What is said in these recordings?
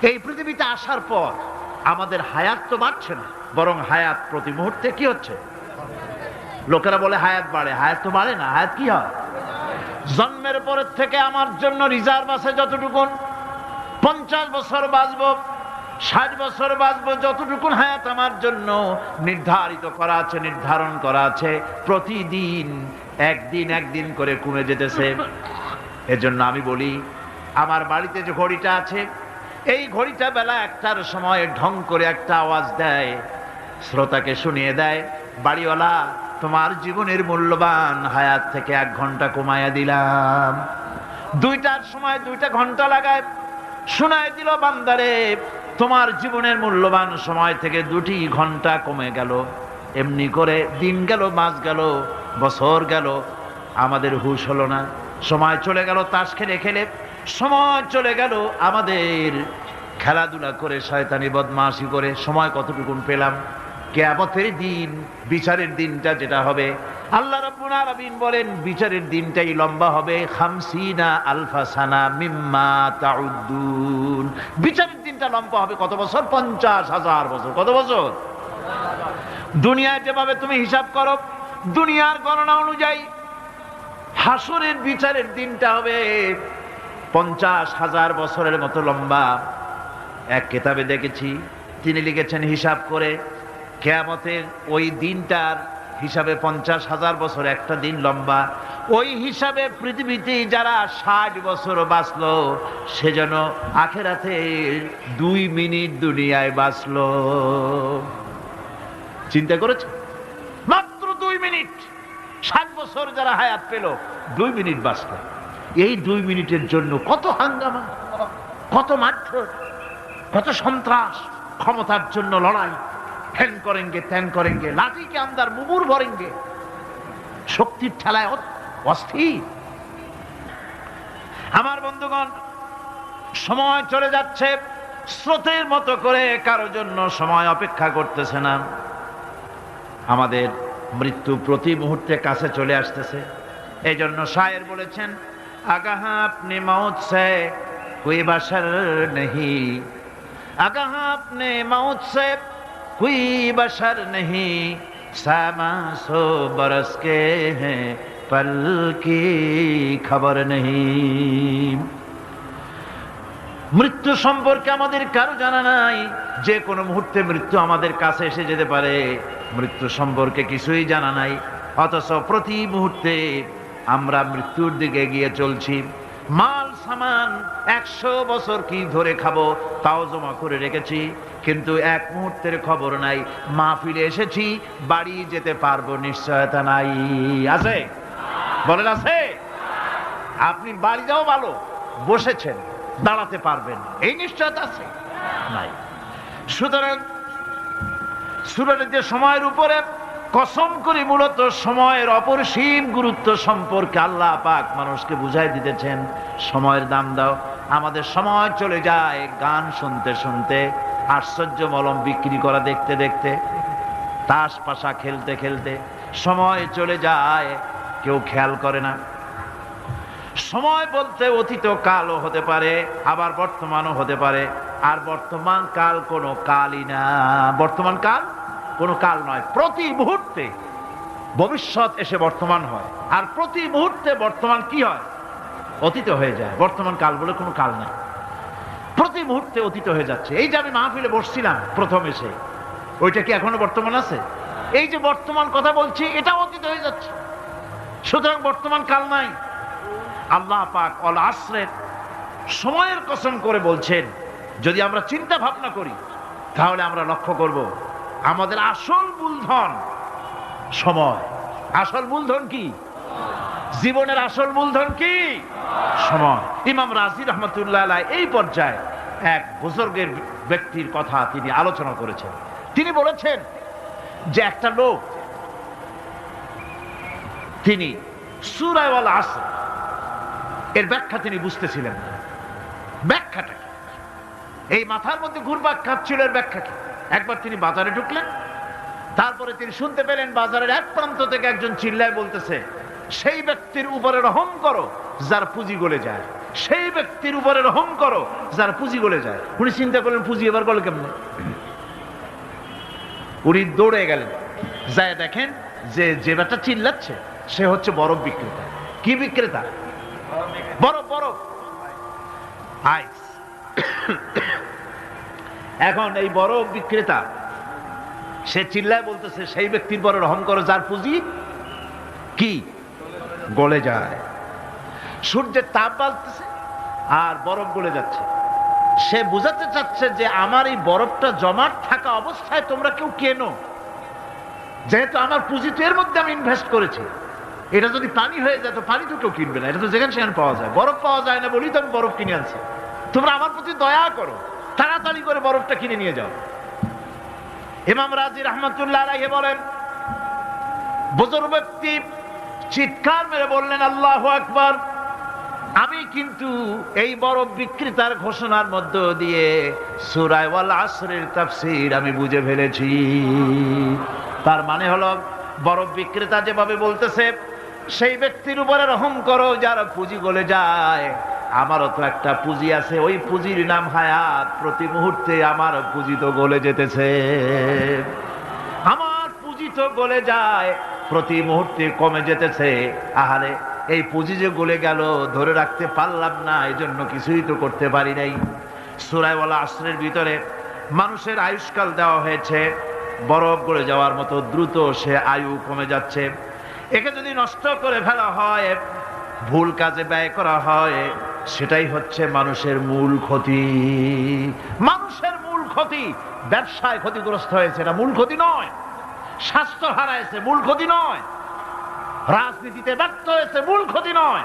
এই পৃথিবীতে আসার পর আমাদের হায়াত তো বাড়ছে না, বরং হায়াত প্রতি মুহূর্তে কি হচ্ছে? লোকেরা বলে হায়াত বাড়ে, হায়াত তো বাড়ে না, হায়াত কি হয়? জন্মের পরের থেকে আমার জন্য রিজার্ভ আছে যতটুকুন, 50 বছর বাঁচবো, 60 বছর বাঁচবো, যতটুকুন হায়াত আমার জন্য নির্ধারিত করা আছে, নির্ধারণ করা আছে, প্রতিদিন একদিন করে কমে যেতেছে। এজন্য আমি বলি, আমার বাড়িতে যে ঘড়িটা আছে, এই ঘড়িটা বেলা 1টার সময় ঢং করে একটা আওয়াজ দেয়, শ্রোতাকে শুনিয়ে দেয়, বাড়িওয়ালা তোমার জীবনের মূল্যবান হায়াত থেকে 1 ঘন্টা কমায়া দিলাম। 2টার সময় 2টা ঘন্টা লাগায় শোনায় দিল, বান্দারে তোমার জীবনের মূল্যবান সময় থেকে 2টি ঘন্টা কমে গেল। এমনি করে দিন গেল, মাস গেল, বছর গেল, আমাদের হুঁশ হলো না। সময় চলে গেল তাস খেলে খেলে, সময় চলে গেল আমাদের খেলাধুলা করে, শয়তানি বদমাশি করে। সময় কতটুকুন পেলাম? কিয়ামতের দিন, বিচারের দিনটা যেটা হবে, আল্লাহ রাব্বুল আলামিন বলেন বিচারের দিনটাই লম্বা হবে 50 আলফা সানা মিম্মা তাউদ্দুন। বিচারের দিনটা লম্বা হবে কত বছর? 50,000 বছর। কত বছর? দুনিয়ায় যেভাবে তুমি হিসাব করো, দুনিয়ার গণনা অনুযায়ী হাসরের বিচারের দিনটা হবে 50,000 বছরের মতো লম্বা। এক কিতাবে দেখেছি, তিনি লিখেছেন হিসাব করে, কিয়ামতের ওই দিনটার হিসাবে 50,000 বছর একটা দিন লম্বা। ওই হিসাবে পৃথিবীতে যারা 60 বছর বাঁচলো, সেজন্য আখেরাতে 2 মিনিট দুনিয়ায় বাঁচলো। চিন্তা করেছ? মাত্র 2 মিনিট। 60 বছর যারা হায়াত পেল, 2 মিনিট বাঁচলো। এই 2 মিনিটের জন্য কত হাঙ্গামা, কত মারধর, কত সন্ত্রাস, ক্ষমতার জন্য লড়াই, হ্যান করেঙ্গে ত্যান করেঙ্গে, লাঠিকে আন্দার মুগুর ভরেঙ্গে, শক্তির ঠেলায় অস্থির। আমার বন্ধুগণ, সময় চলে যাচ্ছে স্রোতের মতো করে, কারো জন্য সময় অপেক্ষা করতেছে না। আমাদের মৃত্যু প্রতি মুহূর্তে কাছে চলে আসতেছে। এই জন্য শায়ের বলেছেন, আগাহা আপনি মৌত সে কোই বাশার নেহি, আগাহা আপনি মৌত সে कोई बशर नहीं, सामा सो बरस के हैं पल की खबर नहीं। মৃত্যু সম্পর্কে আমাদের কারো জানা নাই, যে কোনো মুহূর্তে মৃত্যু আমাদের কাছে এসে যেতে পারে। মৃত্যু সম্পর্কে কিছুই জানা নাই, অথচ প্রতি মুহূর্তে আমরা মৃত্যুর দিকে এগিয়ে চলছি। মাল সামান 100 বছর কি ধরে খাবো তাও জমা করে রেখেছি, কিন্তু এক মুহূর্তের খবর নাই। মাহফিলে এসেছি, বাড়ি যেতে পারবো নিশ্চয়তা নাই। আছে? বলেন আছে? আপনি বাড়ি যাও ভালো, বসেছেন, দাঁড়াতে পারবেন, এই নিশ্চয়তা আছে? নাই। সুতরাং সূরার যে সময়ের উপরে কসম করে মূলত সময়ের অপরিসীম গুরুত্ব সম্পর্কে আল্লাহ পাক মানুষকে বুঝাই দিতেছেন। সময়ের দাম দাও। আমাদের সময় চলে যায় গান শুনতে শুনতে, আশ্চর্য মলম বিক্রি করা দেখতে দেখতে, তাস পাশা খেলতে খেলতে সময় চলে যায়, কেউ খেয়াল করে না। সময় বলতে অতীত কালও হতে পারে, আবার বর্তমানও হতে পারে। আর বর্তমান কাল কোনো কালই না। বর্তমান কাল কোনো কাল নয়। প্রতি মুহূর্তে ভবিষ্যৎ এসে বর্তমান হয়, আর প্রতি মুহূর্তে বর্তমান কি হয়? অতীত হয়ে যায়। বর্তমান কাল বলে কোনো কাল নাই, প্রতি মুহূর্তে অতীত হয়ে যাচ্ছে। এই যে আমি মাহফিলে বসছিলাম প্রথম এসে, ওইটা কি এখনো বর্তমান আছে? এই যে বর্তমান কথা বলছি, এটা অতীত হয়ে যাচ্ছে। সুতরাং বর্তমান কাল নাই। আল্লাহ পাক অল আসরের সময়ের কসম করে বলছেন। যদি আমরা চিন্তা ভাবনা করি, তাহলে আমরা লক্ষ্য করব আমাদের আসল মূলধন সময়। আসল মূলধন কি? জীবনের আসল মূলধন কি? সময়। ইমাম রাজি রহমতুল্লাহ আলাইহি এই পর্যায়ে এক বুজুর্গের ব্যক্তির কথা তিনি আলোচনা করেছেন। তিনি বলেছেন যে একটা লোক, তিনি সূরা আল আসর এর ব্যাখ্যা তিনি বুঝতেছিলেন না। ব্যাখ্যাটা কি? এই মাথার মধ্যে ঘুরপাক খাচ্ছিল এর ব্যাখ্যা কি? একবার তিনি বাজারে ঢুকলেন, তারপরে তিনি শুনতে পেলেন বাজারের এক প্রান্ত থেকে একজন চিল্লায় বলতেছে, সেই ব্যক্তির উপরে রহম করো যার পুঁজি গলে যায়, সেই ব্যক্তির উপরে রহম করো যার পুঁজি গলে যায়। উনি চিন্তা করলেন পুঁজি এবার গলে কেমনে, উনি দৌড়ে গেলেন, যায় দেখেন যে ব্যাটা চিল্লাচ্ছে সে হচ্ছে বরফ বিক্রেতা। কি বিক্রেতা? বরফ, বরফ, আইস। এখন এই বরফ বিক্রেতা সে চিল্লায় বলতেছে সেই ব্যক্তির পরে রহম করো যার পুঁজি কি গলে যায়। সূর্যের তাপ বাড়তেছে আর বরফ গলে যাচ্ছে। সে বুঝাতে চাচ্ছে যে আমার এই বরফটা জমাট থাকা অবস্থায় তোমরা কেউ কেনো, যেহেতু আমার পুঁজি তো এর মধ্যে আমি ইনভেস্ট করেছি। এটা যদি পানি হয়ে যায় তো পানি তো কেউ কিনবে না, এটা তো যেখানে সেখানে পাওয়া যায়। বরফ পাওয়া যায় না বলি তো আমি বরফ কিনে আনছি। তোমরা আমার প্রতি দয়া করো, তাড়াতাড়ি করে বরফটা কিনে নিয়ে যাও। ইমাম রাজি রহমাতুল্লাহ আলাইহি বলেন, বুজুর্গ ব্যক্তি চিৎকার মেরে বললেন আল্লাহু আকবার, আমি কিন্তু এই বরফ বিক্রেতার ঘোষণার মধ্য দিয়ে সূরা ওয়াল আসরের তাফসীর আমি বুঝে ফেলেছি। তার মানে হলো বরফ বিক্রেতা যেভাবে বলতেছে সেই ব্যক্তির উপরে রহম করো যার পুঁজি গলে যায়, আমারও তো একটা পুঁজি আছে, ওই পুঁজির নাম হায়াত। প্রতি মুহূর্তে আমার পুঁজি তো গলে যেতেছে, আমার পুঁজি তো গলে যায়, প্রতি মুহূর্তে কমে যেতেছে। আহারে এই পুঁজি যে গলে গেল ধরে রাখতে পারলাম না, এই জন্য কিছুই তো করতে পারি নাই। সূরা ওয়াল আসরের ভিতরে মানুষের আয়ুষ্কাল দেওয়া হয়েছে বরফ গলে যাওয়ার মতো দ্রুত সে আয়ু কমে যাচ্ছে। একে যদি নষ্ট করে ফেলা হয়, ভুল কাজে ব্যয় করা হয়, সেটাই হচ্ছে মানুষের মূল ক্ষতি। মানুষের মূল ক্ষতি। ব্যবসায় ক্ষতিগ্রস্ত হয়েছে, এটা মূল ক্ষতি নয়। স্বাস্থ্য হারাইছে, মূল ক্ষতি নয়। রাজনীতিতে ব্যর্থ হয়েছে, মূল ক্ষতি নয়।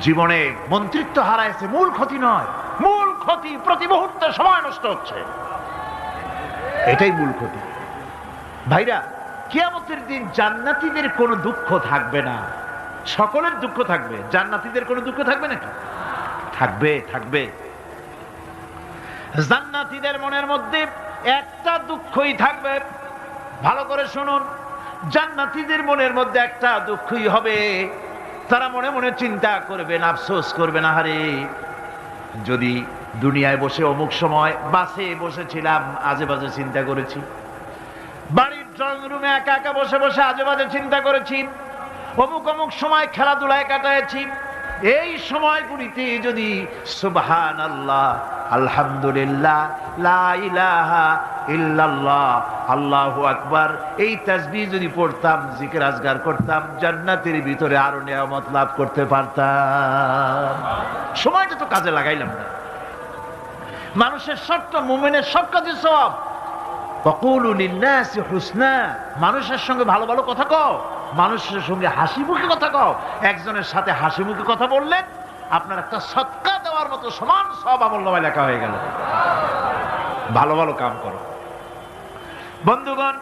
জীবনে মন্ত্রিত্ব হারাইছে, মূল ক্ষতি নয়। মূল ক্ষতি প্রতি মুহূর্তে সময় নষ্ট হচ্ছে, এটাই মূল ক্ষতি। ভাইরা, কিয়ামতের দিন জান্নাতীদের কোনো দুঃখ থাকবে না, সকলের দুঃখ থাকবে। জান্নাতীদের কোনো দুঃখ থাকবে নাকি? থাকবে, থাকবে। জান্নাতীদের মনের মধ্যে একটা দুঃখই থাকবে। ভালো করে শুনুন, জান্নাতীদের মনের মধ্যে একটা দুঃখই হবে। তারা মনে মনে চিন্তা করবেন, আফসোস করবেন, আহারে যদি দুনিয়ায় বসে অমুক সময় বাসে বসেছিলাম আজে বাজে চিন্তা করেছি, বাড়ির ড্রয়িং রুমে একা একা বসে বসে আজে বাজে চিন্তা করেছি, অমুক অমুক সময় খেলাধুলায় কাটাইছি, এই সময়গুলিতে যদি সুবহানাল্লাহ, আলহামদুলিল্লাহ, লা ইলাহা ইল্লাল্লাহ, আল্লাহু আকবার এই তাসবিহ যদি পড়তাম, জিকির আজগার করতাম, জান্নাতের ভিতরে আরো নিয়ামত লাভ করতে পারতাম। সময়টা তো কাজে লাগাইলাম না। মানুষের শর্ত, মুমিনের সব কাজে সওয়াব। ওয়াকুলু লিন-নাসি হুসনা, মানুষের সঙ্গে ভালো ভালো কথা কও, মানুষের সঙ্গে হাসি মুখে কথা কও। একজনের সাথে হাসি মুখে কথা বললেন আপনার একটা সদকা দেওয়ার মতো সমান সব আমলনামায় লেখা হয়ে গেল। ভালো ভালো কাম করো। বন্ধুগণ,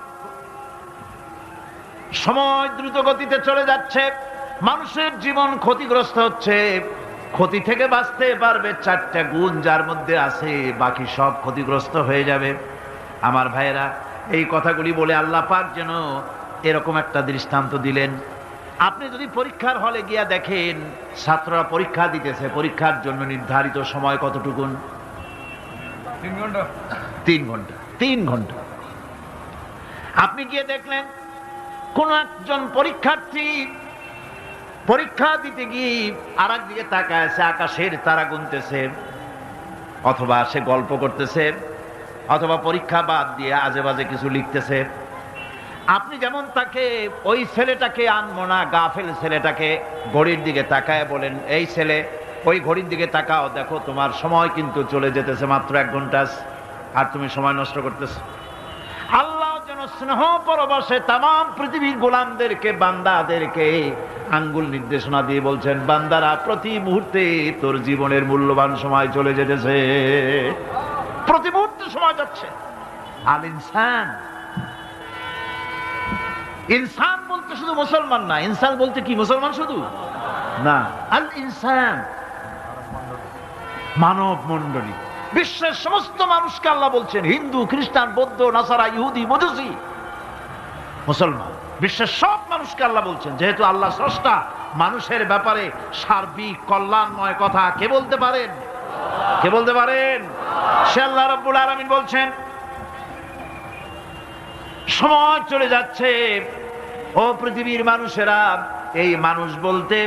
সময় দ্রুত গতিতে চলে যাচ্ছে, মানুষের জীবন ক্ষতিগ্রস্ত হচ্ছে। ক্ষতি থেকে বাঁচতে পারবে চারটা গুণ যার মধ্যে আছে, বাকি সব ক্ষতিগ্রস্ত হয়ে যাবে। আমার ভাইয়েরা, এই কথাগুলি বলে আল্লাহ পাক যেন এরকম একটা দৃষ্টান্ত দিলেন। আপনি যদি পরীক্ষার হলে গিয়া দেখেন ছাত্ররা পরীক্ষা দিতেছে, পরীক্ষার জন্য নির্ধারিত সময় কতটুকুন? 3 ঘন্টা। 3 ঘন্টা, 3 ঘন্টা। আপনি গিয়ে দেখলেন কোন একজন পরীক্ষার্থী পরীক্ষা দিতে গিয়ে আর একদিকে তাকায় আছে, আকাশের তারা গুনতেছে, অথবা সে গল্প করতেছে, অথবা পরীক্ষা বাদ দিয়ে আজে বাজে কিছু লিখতেছে। আপনি যেমন তাকে, ওই ছেলেটাকে আনবো না, গাফেল ছেলেটাকে ঘড়ির দিকে তাকায় বলেন, এই ছেলে ওই ঘড়ির দিকে তাকাও, দেখো তোমার সময় কিন্তু চলে যেতেছে মাত্র 1 ঘন্টা, আর তুমি সময় নষ্ট করতেছো। আল্লাহ যেন স্নেহ পরবশে তামাম পৃথিবীর গোলামদেরকে, বান্দাদেরকে আঙ্গুল নির্দেশনা দিয়ে বলছেন, বান্দারা প্রতি মুহূর্তে তোর জীবনের মূল্যবান সময় চলে যেতেছে, প্রতি মুহূর্তে সময় যাচ্ছে। আল ইনসান, ইনসান বলতে শুধু মুসলমান না, ইনসান বলতে কি মুসলমান শুধু না, আল ইনসান মানব মণ্ডলী, বিশ্বের সমস্ত মানুষকে আল্লাহ বলছেন, হিন্দু, খ্রিস্টান, বৌদ্ধ, নাসারা, ইহুদি, মজুসি, মুসলমান, বিশ্বের সব মানুষকে আল্লাহ বলছেন। যেহেতু আল্লাহ স্রষ্টা, মানুষের ব্যাপারে সার্বিক কল্যাণময় কথা কে বলতে পারেন? কে বলতে পারেন? সে আল্লাহ রাব্বুল আলামিন বলছেন, সময় চলে যাচ্ছে ও পৃথিবীর মানুষেরা, এই মানুষ বলতে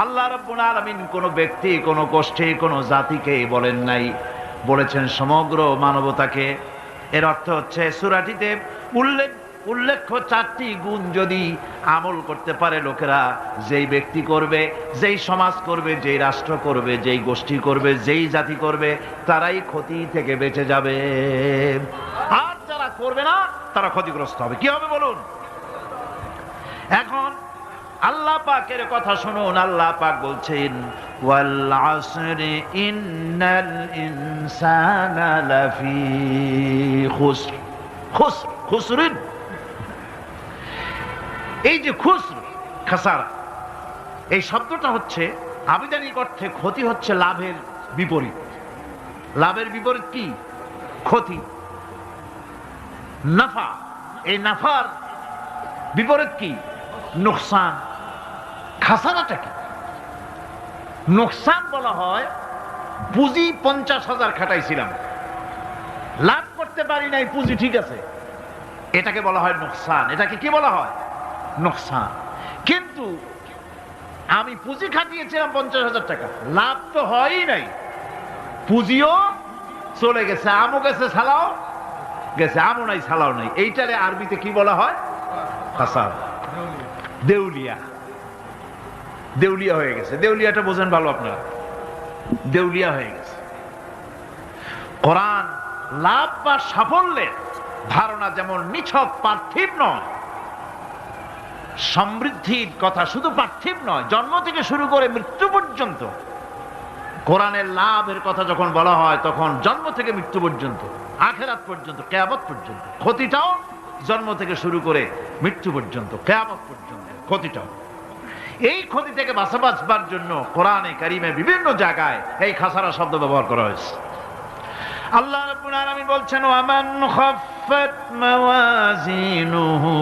আল্লাহ রাব্বুল আলামিন কোন ব্যক্তি, কোন গোষ্ঠী, কোন জাতিকে বলেন নাই, বলেছেন সমগ্র মানবতাকে। এর অর্থ হচ্ছে সূরাটিতে উল্লেখ্য 4টি গুণ যদি আমল করতে পারে লোকেরা, যেই ব্যক্তি করবে, যেই সমাজ করবে, যেই রাষ্ট্র করবে, যেই গোষ্ঠী করবে, যেই জাতি করবে, তারাই ক্ষতি থেকে বেঁচে যাবে। আর যারা করবে না তারা ক্ষতিগ্রস্ত হবে। কি হবে বলুন? এখন আল্লাহ পাকের কথা শুনুন। আল্লাহ পাক বলছেন, ওয়াল আসরি ইন্নাল ইনসানা লাফি খুসর। খুসর, খুসরিন, এই যে খুসর, খাসারা, এই শব্দটা হচ্ছে আবিধানিক অর্থে ক্ষতি হচ্ছে লাভের বিপরীত। লাভের বিপরীত কি? ক্ষতি। নাফা, এই নাফার বিপরীত কি? নোকসান। খাসারাটা কি? নোকসান বলা হয় পুঁজি 50,000 খাটাইছিলাম, লাভ করতে পারি নাই, পুঁজি ঠিক আছে, এটাকে বলা হয় নোকসান। এটাকে কি বলা হয়? নোকসান। কিন্তু আমি পুঁজি খাটিয়েছিলাম 50,000 টাকা, লাভ তো হয়ই নাই, পুঁজিও চলে গেছে, আমও গেছে, ছালাও গেছে, আমও নাই, ছালাও নাই। এইটারে আরবিতে কি বলা হয়? খাসার, দেউলিয়া। দেউলিয়া হয়ে গেছে। দেউলিয়াটা বোঝেন ভালো আপনারা, দেউলিয়া হয়ে গেছে। কোরআন লাভ বা সাফল্যের ধারণা যেমন নিছক পার্থিব নয়, সমৃদ্ধির কথা শুধু পার্থিব নয়, জন্ম থেকে শুরু করে মৃত্যু পর্যন্ত কোরআনের লাভের কথা যখন বলা হয় তখন জন্ম থেকে মৃত্যু পর্যন্ত, আখিরাত পর্যন্ত, কিয়ামত পর্যন্ত। ক্ষতিটাও জন্ম থেকে শুরু করে মৃত্যু পর্যন্ত, কিয়ামত পর্যন্ত ক্ষতিটাও। এই ক্ষতি থেকে বাঁচবার জন্য কোরআনে কারিমে বিভিন্ন জায়গায় এই খাসারা শব্দ ব্যবহার করা হয়েছে। আল্লাহ রাব্বুল আলামিন বলছেন, ওয়ামান খাফফাত মাওয়াজিনুহু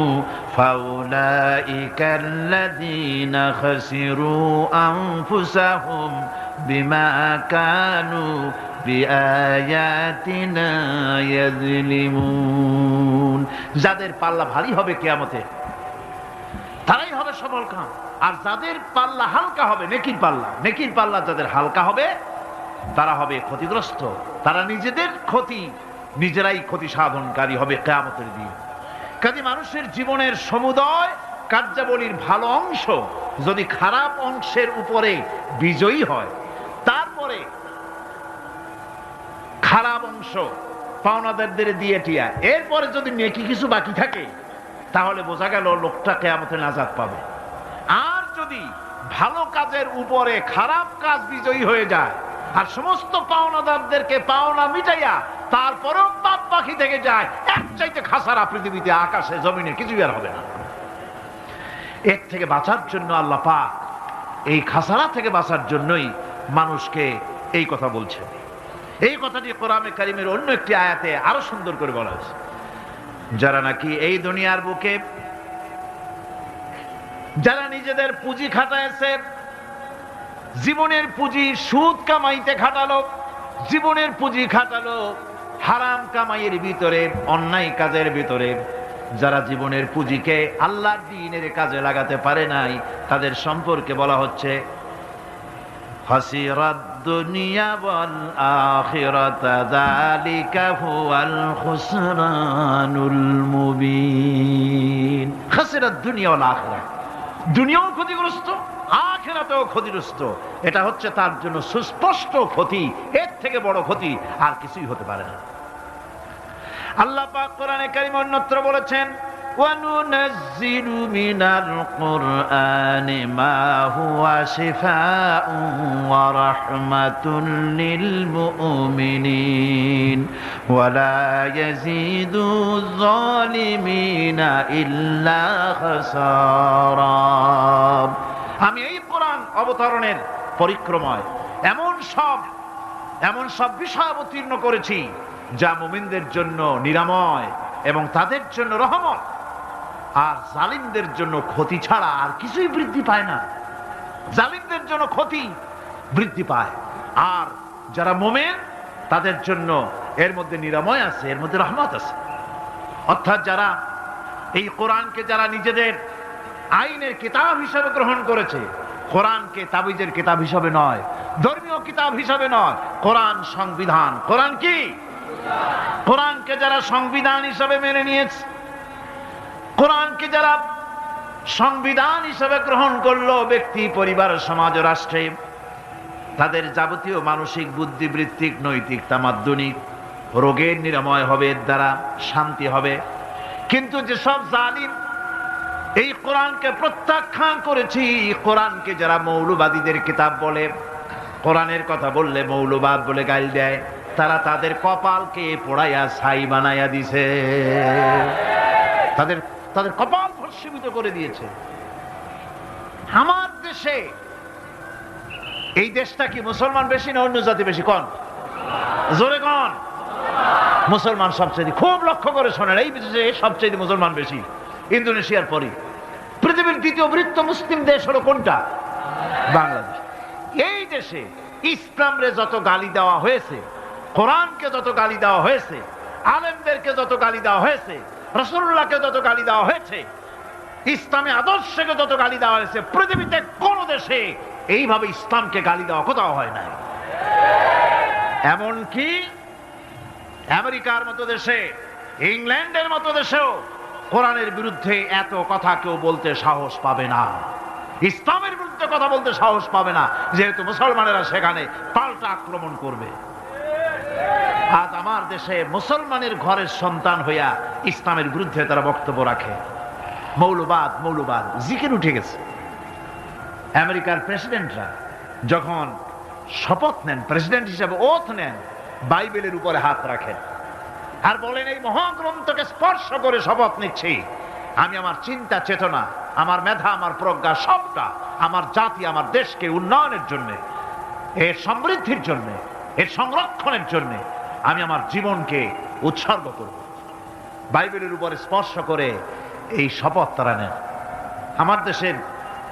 ফাউলাইকাল্লাযীনা খাসিরু আনফুসাহুম বিমা কানু বিআয়াতিনা ইয়াযলিমুন। যাদের পাল্লা ভারী হবে কিয়ামতে তারাই হবে সফলকাম, আর যাদের পাল্লা হালকা হবে, নেকির পাল্লা, নেকির পাল্লা যাদের হালকা হবে তারা হবে ক্ষতিগ্রস্ত। তারা নিজেদের ক্ষতি নিজেরাই ক্ষতি সাধনকারী হবে কিয়ামতের দিন। কাজে মানুষের জীবনের সমুদয় কার্যাবলীর ভালো অংশ যদি খারাপ অংশের উপরে বিজয়ী হয়, তারপরে খারাপ অংশ পাওনাদারদের দিয়ে টিয়া, এরপরে যদি নেকি কিছু বাকি থাকে, তাহলে বোঝা গেল লোকটা কিয়ামতে নাজাত পাবে। আর যদি ভালো কাজের উপরে খারাপ কাজ বিজয়ী হয়ে যায় আর সমস্ত পাওনাদারদেরকে পাওনা মিটাইয়া তারপরেও পাপ বাকি থেকে যায়, এক চাইতে খাসারা পৃথিবীতে, আকাশে, জমিনে কিছুই আর হবে না। এর থেকে বাঁচার জন্য আল্লাহ পাক, এই খাসারা থেকে বাঁচার জন্যই মানুষকে এই কথা বলছেন। এই কথাটি কোরআনে কারিমের অন্য একটি আয়াতে আরো সুন্দর করে বলা হয়েছে। যারা নাকি এই দুনিয়ার বুকে, যারা নিজেদের পুঁজি খাটাইছে, জীবনের পুঁজি সুদ কামাইতে খাটালো, জীবনের পুঁজি খাটালো হারাম কামাইয়ের ভিতরে, অন্যায় কাজের ভিতরে, যারা জীবনের পুঁজিকে আল্লাহর দ্বীনের কাজে লাগাতে পারে নাই, তাদের সম্পর্কে বলা হচ্ছে হাসিরাত দুনিয়া ওয়াল আখিরাতা যালিকা হুয়াল খুসরানুল মুবিন। হাসিরাত দুনিয়া ওয়াল আখিরা, দুনিয়াও ক্ষতিগ্রস্ত, আখিরাতেও ক্ষতিগ্রস্ত। এটা হচ্ছে তার জন্য সুস্পষ্ট ক্ষতি, এর থেকে বড় ক্ষতি আর কিছুই হতে পারে না। আল্লাহ পাক কোরআনে কারীমে অন্যত্র বলেছেন, وَنُنَزِّلُ مِنَ الْقُرْآنِ مَا هُوَ شِفَاءٌ وَرَحْمَةٌ لِّلْمُؤْمِنِينَ وَلَا يَزِيدُ الظَّالِمِينَ إِلَّا خَسَارًا। আমি এই কোরআন অবতরণের পরিক্রমায় এমন সব বিষয় অবতীর্ণ করেছি যা মুমিনদের জন্য নিরাময় এবং তাদের জন্য রহমত, আর জালিমদের জন্য ক্ষতি ছাড়া আর কিছুই বৃদ্ধি পায় না। জালিমদের জন্য ক্ষতি বৃদ্ধি পায়। আর যারা মুমিন তাদের জন্য এর মধ্যে নিরাময় আছে, এর মধ্যে রহমত আছে। অর্থাৎ যারা এই কোরআনকে যারা নিজেদের আইনের কিতাব হিসাবে গ্রহণ করেছে, কোরআনকে তাবিজের কিতাব হিসাবে নয়, ধর্মীয় কিতাব হিসাবে নয়, কোরআন সংবিধান। কোরআন কি? কোরআনকে যারা সংবিধান হিসাবে মেনে নিয়েছে, কোরআনকে যারা সংবিধান হিসাবে গ্রহণ করলো, ব্যক্তি, পরিবার, সমাজ, রাষ্ট্রে তাদের যাবতীয় মানসিক, বুদ্ধিবৃত্তিক, নৈতিক, তামাদ্দুনিক রোগের নিরাময় হবে, এর দ্বারা শান্তি হবে। কিন্তু যেসব জালিম এই কোরআনকে প্রত্যাখ্যান করেছি, কোরআনকে যারা মৌলবাদীদের কিতাব বলে, কোরআনের কথা বললে মৌলবাদ বলে গাল দেয়, তারা তাদের কপালকে পোড়াইয়া ছাই বানাইয়া দিছে, তাদের কপাল ভস্মীভূত করে দিয়েছে। আমার দেশে, এই দেশটা কি মুসলমান বেশি না অন্য জাতি বেশি? কোন? জোরে কোন? মুসলমান সবচেয়ে। খুব লক্ষ্য করে শোনেন, এই দেশে সবচেয়ে মুসলমান বেশি, ইন্দোনেশিয়ার পরে। পৃথিবীর দ্বিতীয় বৃহত্তম মুসলিম দেশ হলো কোনটা? বাংলাদেশ। এই দেশে ইসলামরে যত গালি দেওয়া হয়েছে, কোরআনকে যত গালি দেওয়া হয়েছে, আলেমদেরকে যত গালি দেওয়া হয়েছে, রাসূলুল্লাহকে যত গালি দেওয়া হয়েছে, ইসলামী আদর্শকে যত গালি দেওয়া হয়েছে, পৃথিবীতে কোন দেশে এইভাবে ইসলামকে গালি দেওয়া কোথাও হয় না। এমনকি আমেরিকার মতো দেশে, ইংল্যান্ডের মতো দেশেও কোরআনের বিরুদ্ধে এত কথা কেউ বলতে সাহস পাবে না, ইসলামের বিরুদ্ধে কথা বলতে সাহস পাবে না, যেহেতু মুসলমানেরা সেখানে পাল্টা আক্রমণ করবে। আজ আমার দেশে মুসলমানের ঘরের সন্তান হইয়া ইসলামের বিরুদ্ধে তারা বক্তব্য রাখে। মৌলবাদ, মৌলবাদ জিকির উঠে গেছে। আমেরিকার প্রেসিডেন্টরা যখন শপথ নেন, প্রেসিডেন্ট হিসেবে ওথ নেন, বাইবেলের উপরে হাত রাখেন আর বলেন, এই মহাগ্রন্থকে স্পর্শ করে শপথ নিচ্ছি, আমি আমার চিন্তা চেতনা, আমার মেধা, আমার প্রজ্ঞা সবটা আমার জাতি, আমার দেশকে উন্নয়নের জন্য, এর সমৃদ্ধির জন্য, এর সংরক্ষণের জন্য আমি আমার জীবনকে উৎসর্গ করব। বাইবেলের উপরে স্পর্শ করে এই শপথ তারা নেন। আমার দেশের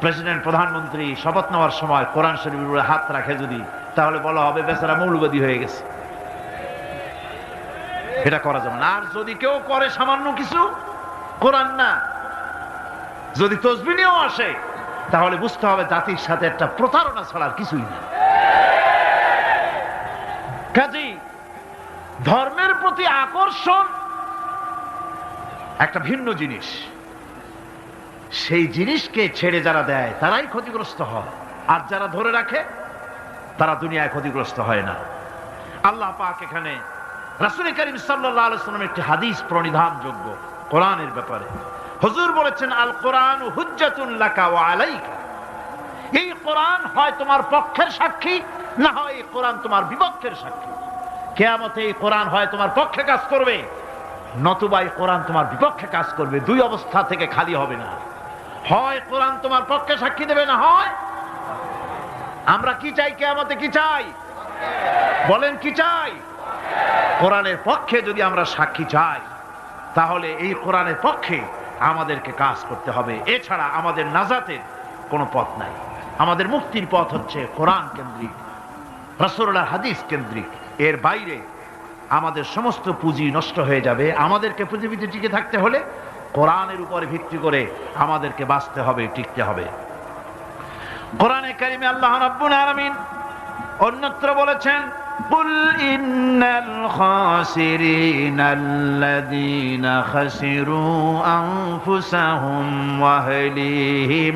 প্রেসিডেন্ট, প্রধানমন্ত্রী শপথ নেওয়ার সময় কোরআন শরীফের উপরে হাত রাখে যদি, তাহলে বলা হবে বেচারা মৌলবাদী হয়ে গেছে। এটা করা যাবে না। আর যদি কেউ করে সামান্য কিছু, কোরআন না, যদি তসবিহ নিয়েও আসে, তাহলে বুঝতে হবে জাতির সাথে একটা প্রতারণা ছাড়ার কিছুই না। কাজেই ধর্মের প্রতি আকর্ষণ একটা ভিন্ন জিনিস, সেই জিনিসকে ছেড়ে যারা দেয় তারাই ক্ষতিগ্রস্ত হয়, আর যারা ধরে রাখে তারা দুনিয়ায় ক্ষতিগ্রস্ত হয় না। আল্লাহ পাক এখানে রাসূল করিম সাল্লাল্লাহু আলাইহি ওয়াসাল্লাম একটি হাদিস প্রণিধানযোগ্য কোরআনের ব্যাপারে। হুজুর বলেছেন, আল কোরআন হুজ্জাতুন লাকা ওয়া আলাইকা। এই কোরআন হয় তোমার পক্ষের সাক্ষী, না হয় এই কোরআন তোমার বিপক্ষের সাক্ষী। কিয়ামতে এই কোরআন হয় তোমার পক্ষে কাজ করবে, নতুবা এই কোরআন তোমার বিপক্ষে কাজ করবে। দুই অবস্থা থেকে খালি হবে না। হয় কোরআন তোমার পক্ষে সাক্ষী দেবে, না হয় আমরা কি চাই? কিয়ামতে কি চাই? বলেন কি চাই? কোরআনের পক্ষে যদি আমরা সাক্ষী চাই, তাহলে এই কোরআনের পক্ষে আমাদেরকে কাজ করতে হবে। এছাড়া আমাদের নাজাতের কোনো পথ নাই। আমাদের মুক্তির পথ হচ্ছে কোরআন কেন্দ্রিক, রাসূলুল্লাহর হাদিস কেন্দ্রিক। এর বাইরে আমাদের সমস্ত পুঁজি নষ্ট হয়ে যাবে। আমাদেরকে পৃথিবীতে টিকে থাকতে হলে কোরআনের উপরে ভিত্তি করে আমাদেরকে বাঁচতে হবে, টিকতে হবে। কোরআনে কারিমে আল্লাহ রাব্বুল আলামিন অন্যত্র বলেছেন, কুল ইন্নাল খাসিরিনাল্লাযীনা খাসিরু আনফুসাহুম ওয়া আহলিহিম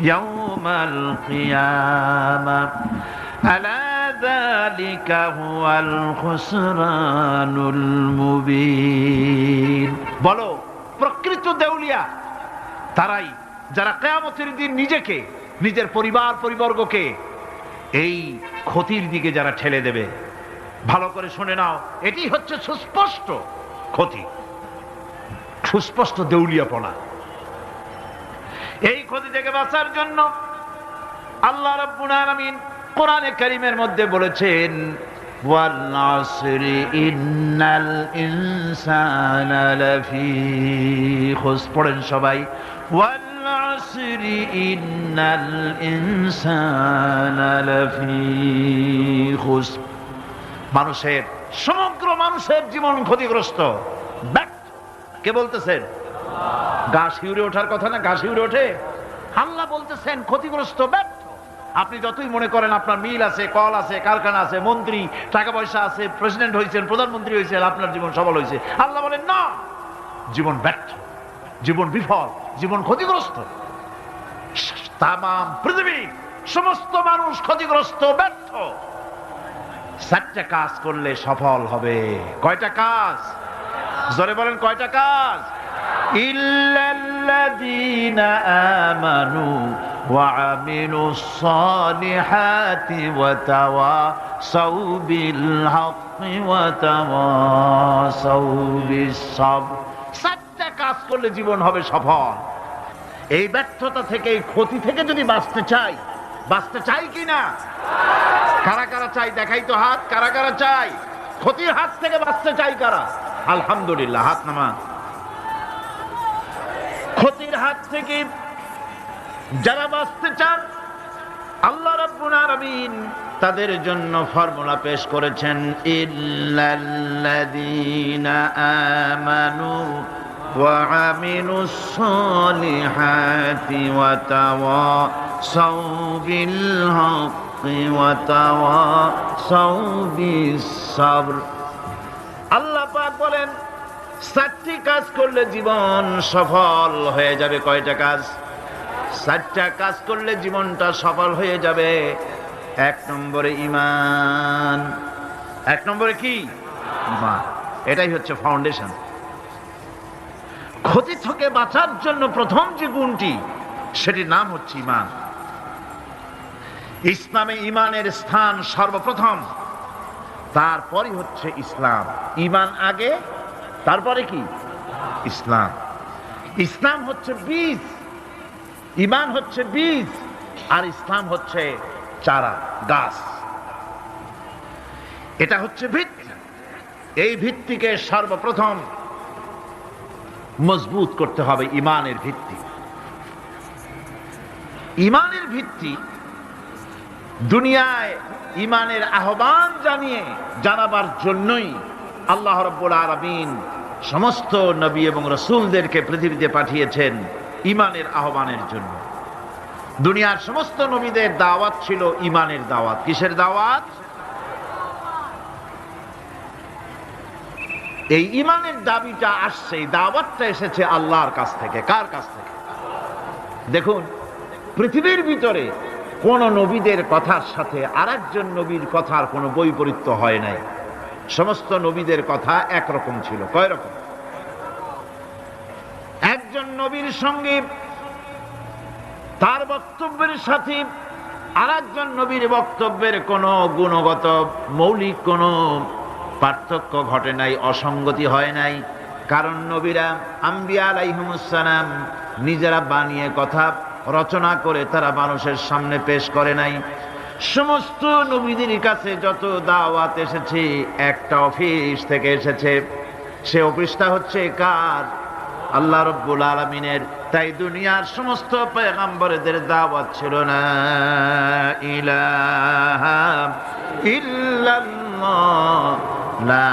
ইয়াওমাল কিয়ামাহ আলা যালিকা হুয়াল খুসরানুল মুবিন। বলো, প্রকৃত দেউলিয়া তারাই যারা কিয়ামতের দিন নিজেকে, নিজের পরিবার পরিবর্গকে এই ক্ষতির দিকে যারা ঠেলে দেবে। ভালো করে শুনে নাও, এটি হচ্ছে সুস্পষ্ট ক্ষতি, সুস্পষ্ট দেউলিয়াপনা। এই ক্ষতি থেকে বাঁচার জন্য আল্লাহ রাব্বুল আলামিন কোরআনে কারীমের মধ্যে বলেছেন, ওয়াল আসরি ইন্নাল ইনসানা লাফি খুসর। পড়েন সবাই, ওয়াল আসরি ইন্নাল ইনসানা লাফি খুসর। মানুষের, সমগ্র মানুষের জীবন ক্ষতিগ্রস্ত, ব্যর্থ। কে বলতেছেন? গা শিউরে ওঠার কথা না? গা শিউরে ওঠে। আল্লাহ বলতেছেন ক্ষতিগ্রস্ত, ব্যর্থ। আপনি যতই মনে করেন আপনার মিল আছে, কল আছে, কারখানা আছে, মন্ত্রী, টাকা পয়সা আছে, প্রেসিডেন্ট হয়েছেন, প্রধানমন্ত্রী হয়েছেন, আপনার জীবন সফল হয়েছে, আল্লাহ বলেন না, জীবন ব্যর্থ, জীবন বিফল, জীবন ক্ষতিগ্রস্ত। তাম পৃথিবী সমস্ত মানুষ ক্ষতিগ্রস্ত, ব্যর্থ। 4টা কাজ করলে সফল হবে। কয়টা কাজ? জোরে বলেন, কয়টা কাজ? ইল্লাল্লাযীনা আমানু ওয়া আমিলুস সালিহাতি ওয়া তাওয়াসাউ বিল হাক্কি ওয়া তাওয়াসাউ বিস সাবর। 4টা কাজ করলে জীবন হবে সফল। এই ব্যর্থতা থেকে, এই ক্ষতি থেকে যদি বাঁচতে চাই কিনা? কারা কারা চাই? দেখাই তো হাত। কারা কারা চাই? ক্ষতির হাত থেকে বাঁচতে চাই কারা? আলহামদুলিল্লাহ, হাত নামান। ক্ষতির হাত থেকে যারা বাঁচতে চান, আল্লাহ রাব্বুল আলামিন তাদের জন্য ফর্মুলা পেশ করেছেন, ইল্লাল্লাযীনা আমানু ওয়া আমিলুস সালিহাতি ওয়া তাওয়াসাউ বিল হাক্কি ওয়া তাওয়াসাউ বিস সাবর। আল্লাহ পাক বলেন 4টি কাজ করলে জীবন সফল হয়ে যাবে। কয়টা কাজ? 4টা কাজ করলে জীবনটা সফল হয়ে যাবে। 1 নম্বরে ঈমান। 1 নম্বরে কি? ঈমান। এটাই হচ্ছে ফাউন্ডেশন। ক্ষতি থেকে বাঁচার জন্য প্রথম যে গুণটি, সেটির নাম হচ্ছে ঈমান। ইসলামে ঈমানের স্থান সর্বপ্রথম, তারপরে হচ্ছে ইসলাম। ঈমান আগে, তারপরে কি? ইসলাম। ইসলাম হচ্ছে বীজ, ঈমান হচ্ছে বীজ, আর ইসলাম হচ্ছে চারা, গাছ। এটা হচ্ছে ভিত্তি। এই ভিত্তিকে সর্বপ্রথম মজবুত করতে হবে। ঈমানের ভিত্তি, ঈমানের ভিত্তি দুনিয়ায় ঈমানের আহ্বান জানাবার জন্যই আল্লাহ রাব্বুল আলামিন সমস্ত নবী এবং রাসূলদেরকে পৃথিবীতে পাঠিয়েছেন ঈমানের আহ্বানের জন্য। দুনিয়ার সমস্ত নবীদের দাওয়াত ছিল ঈমানের দাওয়াত। কিসের দাওয়াত? এই ঈমানের দাবিটা আসছে, এই দাওয়াতটা এসেছে আল্লাহর কাছ থেকে। কার কাছ থেকে? দেখুন, পৃথিবীর ভিতরে কোন নবীদের কথার সাথে আরেকজন নবীর কথার কোনো বৈপরীত্য হয় নাই। সমস্ত নবীদের কথা একরকম ছিল। কয় রকম? একজন নবীর সঙ্গে তার বক্তব্যের সাথে আরেকজন নবীর বক্তব্যের কোনো গুণগত মৌলিক কোনো পার্থক্য ঘটে নাই, অসঙ্গতি হয় নাই। কারণ নবীরা, আম্বিয়া আলাইহিমুস সালাম, নিজেরা বানিয়ে কথা রচনা করে তারা মানুষের সামনে পেশ করে নাই। সমস্ত নবীদের কাছে যত দাওয়াত এসেছে, একটা অফিস থেকে এসেছে। সে অফিসটা হচ্ছে কার? আল্লাহ রাব্বুল আলামিনের। তাই দুনিয়ার সমস্ত পয়গম্বরদের দাওয়াত ছিল না ইলাহা ইল্লাল্লাহ, লা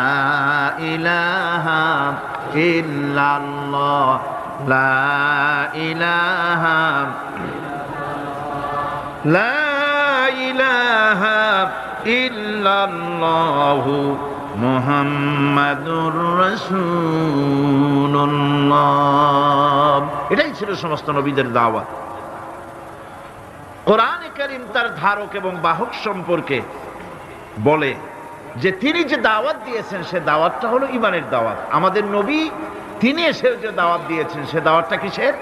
ইলাহা ইল্লাল্লাহ, লা ইলাহা, লা ইলাহা ইল্লাল্লাহু মুহাম্মাদুর রাসূলুল্লাহ। এটাই ছিল সমস্ত নবীদের দাওয়াত। কোরআনে কারীম তার ধারক এবং বাহক সম্পর্কে বলে যে তিনি যে দাওয়াত দিয়েছেন সে দাওয়াতটা হলো ঈমানের দাওয়াত। আমাদের নবী তিনি এসে যে দাওয়াত দিয়েছেন সে দাওয়াতটা কিসের?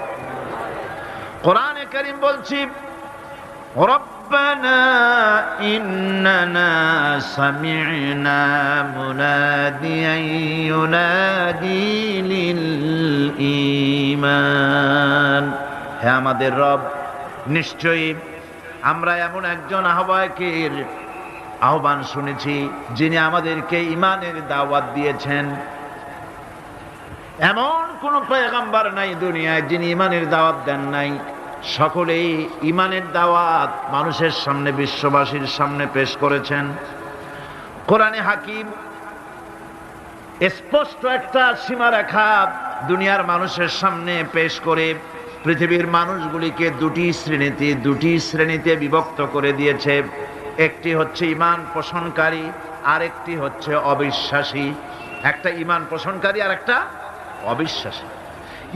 কোরআনে কারীম বলছি, রব্বানা ইন্নানা সামি'না মুনাদিয়ান ইউনাদি লিল ঈমান। হে আমাদের রব, নিশ্চয়ই আমরা এমন একজন আহ্বায়কের আহ্বান শুনেছি যিনি আমাদেরকে ঈমানের দাওয়াত দিয়েছেন। এমন কোন পয়গম্বর নাই দুনিয়ায় যিনি ঈমানের দাওয়াত দেন নাই। সকলেই ঈমানের দাওয়াত মানুষের সামনে, বিশ্ববাসীর সামনে পেশ করেছেন। কোরআনে হাকিম স্পষ্ট একটা সীমারেখা দুনিয়ার মানুষের সামনে পেশ করে পৃথিবীর মানুষগুলিকে দুটি শ্রেণীতে বিভক্ত করে দিয়েছে। একটি হচ্ছে ঈমান পোষণকারী, আরেকটি হচ্ছে অবিশ্বাসী। একটা ঈমান পোষণকারী আর একটা অবিশ্বাসী।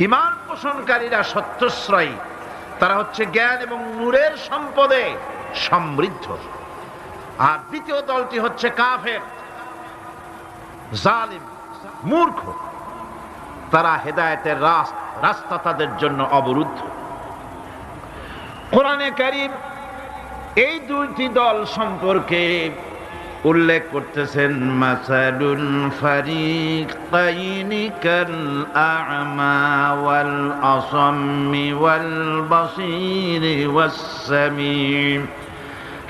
ঈমান পোষণকারীরা সত্যশ্রয়ী, তারা হচ্ছে জ্ঞান এবং নূরের সম্পদে সমৃদ্ধ। আর দ্বিতীয় দলটি হচ্ছে কাফের, জালিম, মূর্খ। তারা হেদায়েতের রাস্তা তাদের জন্য অবরুদ্ধ। কোরআনে কারীম এই দুইটি দল সম্পর্কে উল্লেখ করতেছেন, মাসালুল ফারিকাইনি কাল আ'মা ওয়াল আসাম্মি ওয়াল বাসীরি ওয়াস সামীম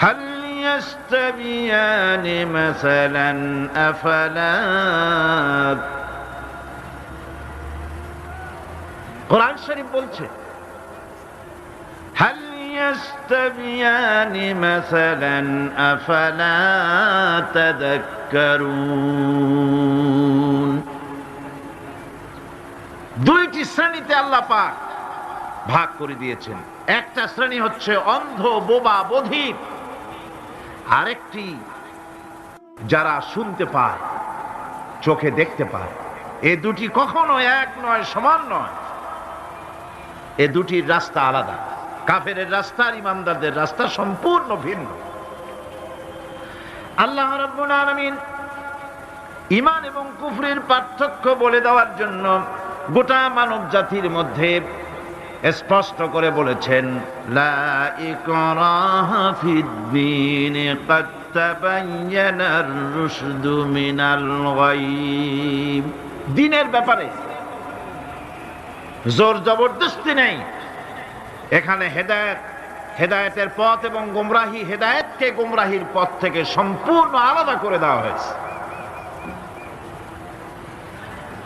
হাল ইয়াস্তাবিয়ানি মাসালান আফালা। কোরআন শরীফ বলছে, হাল ইয়াস্তাবিয়ানি মাসালান আফালা তাযাক্কারুন। দুইটি শ্রেণীতে আল্লাহ পাক ভাগ করে দিয়েছেন। একটা শ্রেণী হচ্ছে অন্ধ, বোবা, বধির। আরেকটি যারা শুনতে পায়, চোখে দেখতে পায়। এ দুটি কখনো এক নয়, সমান নয়। এ দুটির রাস্তা আলাদা। কাফেরের রাস্তা আর ইমানদারদের রাস্তা সম্পূর্ণ ভিন্ন। আল্লাহ রাব্বুল আলামিন ঈমান এবং কুফরের পার্থক্য বলে দেওয়ার জন্য গোটা মানব জাতির মধ্যে স্পষ্ট করে বলেছেন, লা ইকরাহা ফিদ-দীন ক্বাদ তাবায়্যানার রুশদু মিনাল গায়্। দ্বীনের ব্যাপারে জোর জবরদস্তি নেই। এখানে হেদায়েতের পথ এবং গোমরাহি, হেদায়েতকে গোমরাহির পথ থেকে সম্পূর্ণ আলাদা করে দেওয়া হয়েছে।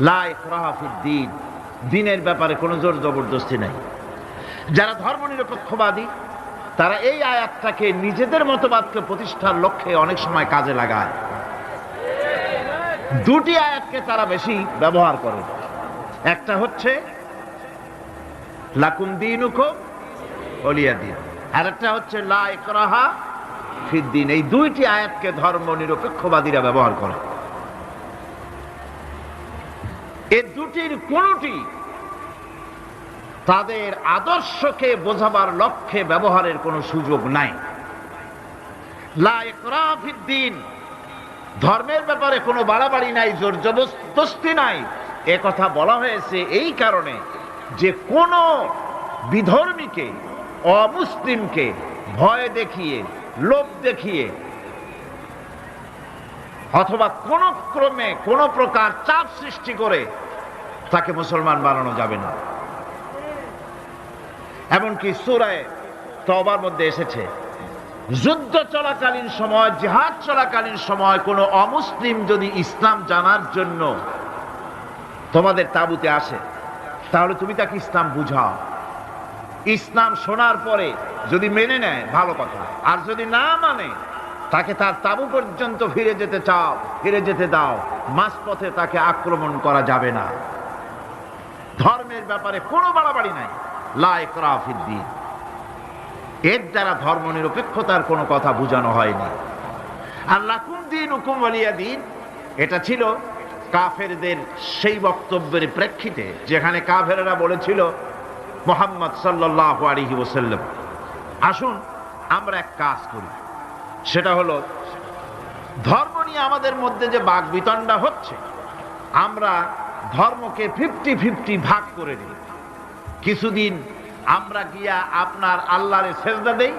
লা ইকরাহা ফিদ-দীন, দ্বীনের ব্যাপারে কোনো জোর জবরদস্তি নেই। যারা ধর্মনিরপেক্ষবাদী তারা এই আয়াতটাকে নিজেদের মতবাদকে প্রতিষ্ঠার লক্ষ্যে অনেক সময় কাজে লাগায়। দুটি আয়াতকে তারা বেশি ব্যবহার করে। একটা হচ্ছে লাকুম দীনুকুম ওয়ালিয়া দীন, আর একটা হচ্ছে লা ইকরাহা ফিদ-দীন। এই দুইটি আয়াতকে ধর্মনিরপেক্ষবাদীরা ব্যবহার করে। এই দুটির কোনটি তাদের আদর্শকে বোঝাবার লক্ষ্যে ব্যবহারের কোনো সুযোগ নাই। লা ইকরাহা ফিদ-দীন, ধর্মের ব্যাপারে কোনো বাড়াবাড়ি নাই, জোর জবরদস্তি নাই। এ কথা বলা হয়েছে এই কারণে যে কোন বিধর্মীকে, অমুসলিমকে ভয় দেখিয়ে, লোভ দেখিয়ে অথবা কোন ক্রমে কোন প্রকার চাপ সৃষ্টি করে তাকে মুসলমান বানানো যাবে না। এমনকি সূরা তওবার মধ্যে এসেছে, যুদ্ধ চলাকালীন সময়, জিহাদ চলাকালীন সময় কোন অমুসলিম যদি ইসলাম জানার জন্য তোমাদের তাঁবুতে আসে, তাহলে তুমি তাকে ইসলাম বুঝাও। ইসলাম শোনার পরে যদি মেনে নেয় ভালো কথা, আর যদি না মানে তাকে তার তাঁবু পর্যন্ত ফিরে যেতে দাও। মাঝপথে তাকে আক্রমণ করা যাবে না। ধর্মের ব্যাপারে কোনো বাড়াবাড়ি নাই। লা ইকরাহা ফিদ-দীন, এর দ্বারা ধর্মনিরপেক্ষতার কোনো কথা বোঝানো হয়নি। আর লাকুম দীনুকুম ওয়ালিয়া দীন, এটা ছিল কাফেরদের সেই বক্তব্যের প্রেক্ষিতে যেখানে কাফেররা বলেছিল মুহাম্মদ সাল্লাল্লাহু আলাইহি ওয়াসাল্লাম, আসুন আমরা এক কাজ করি, সেটা হলো ধর্ম নিয়ে আমাদের মধ্যে যে বাকবিতণ্ডা হচ্ছে, আমরা ধর্মকে 50-50 ভাগ করে নিই। কিছুদিন আমরা গিয়া আপনার আল্লাহরে সেজদা দেই,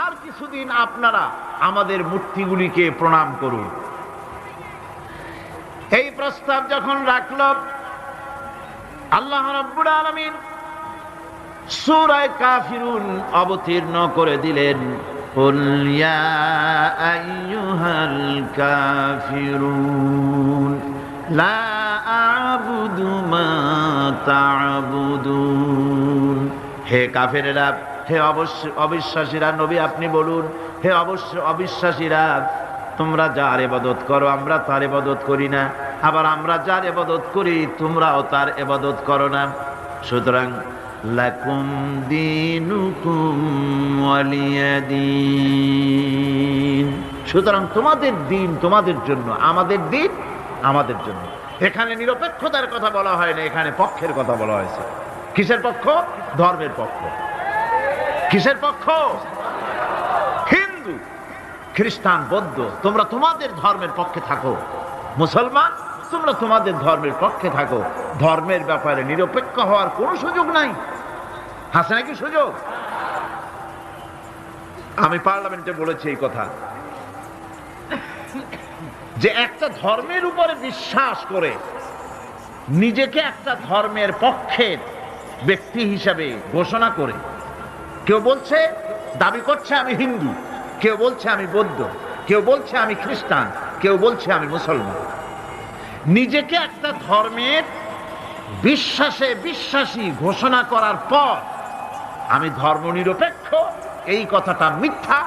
আর কিছুদিন আপনারা আমাদের মূর্তিগুলিকে প্রণাম করুন। এই প্রস্তাব যখন রাখল, আল্লাহ রাব্বুল আলামিন সূরা কাফিরুন অবতীর্ণ করে দিলেন, কুল ইয়া আইয়ুহাল কাফিরুন লা আ'বুদু মা তা'বুদুন হে কাফেরেরা, হে অবিশ্বাসীরা, নবী আপনি বলুন, হে অবিশ্বাসীরা, তোমরা যার ইবাদত করো আমরা তার ইবাদত করি না, আবার আমরা যার ইবাদত করি তোমরাও তার ইবাদত করো না। সুতরাং লাকুম দীনুকুম ওয়ালিয়া দীন, সুতরাং তোমাদের দিন তোমাদের জন্য, আমাদের দিন আমাদের জন্য। এখানে নিরপেক্ষতার কথা বলা হয় না, এখানে পক্ষের কথা বলা হয়েছে। কিসের পক্ষ? ধর্মের পক্ষ। কিসের পক্ষ? হিন্দু, খ্রিস্টান, বৌদ্ধ, তোমরা তোমাদের ধর্মের পক্ষে থাকো। মুসলমান, তোমরা তোমাদের ধর্মের পক্ষে থাকো। ধর্মের ব্যাপারে নিরপেক্ষ হওয়ার কোনো সুযোগ নাই। আছে নাকি সুযোগ? আমি পার্লামেন্টে বলেছি এই কথা, যে একটা ধর্মের উপরে বিশ্বাস করে নিজেকে একটা ধর্মের পক্ষের ব্যক্তি হিসাবে ঘোষণা করে, কেউ বলছে, দাবি করছে আমি হিন্দু, কেউ বলছে আমি বৌদ্ধ, কেউ বলছে আমি খ্রিস্টান, কেউ বলছে আমি মুসলমান, নিজেকে একটা ধর্মের বিশ্বাসে বিশ্বাসী ঘোষণা করার পর আমি ধর্মনিরপেক্ষ, এই কথাটা মিথ্যা,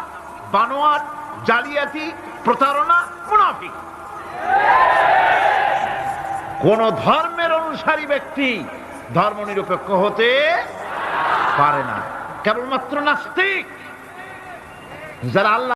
বানোয়াট, জালিয়াতি, প্রতারণা, মুনাফিক। কোন ধর্মের অনুসারী ব্যক্তি ধর্মনিরপেক্ষ হতে পারে না, কেবলমাত্র নাস্তিক, যারা আল্লাহ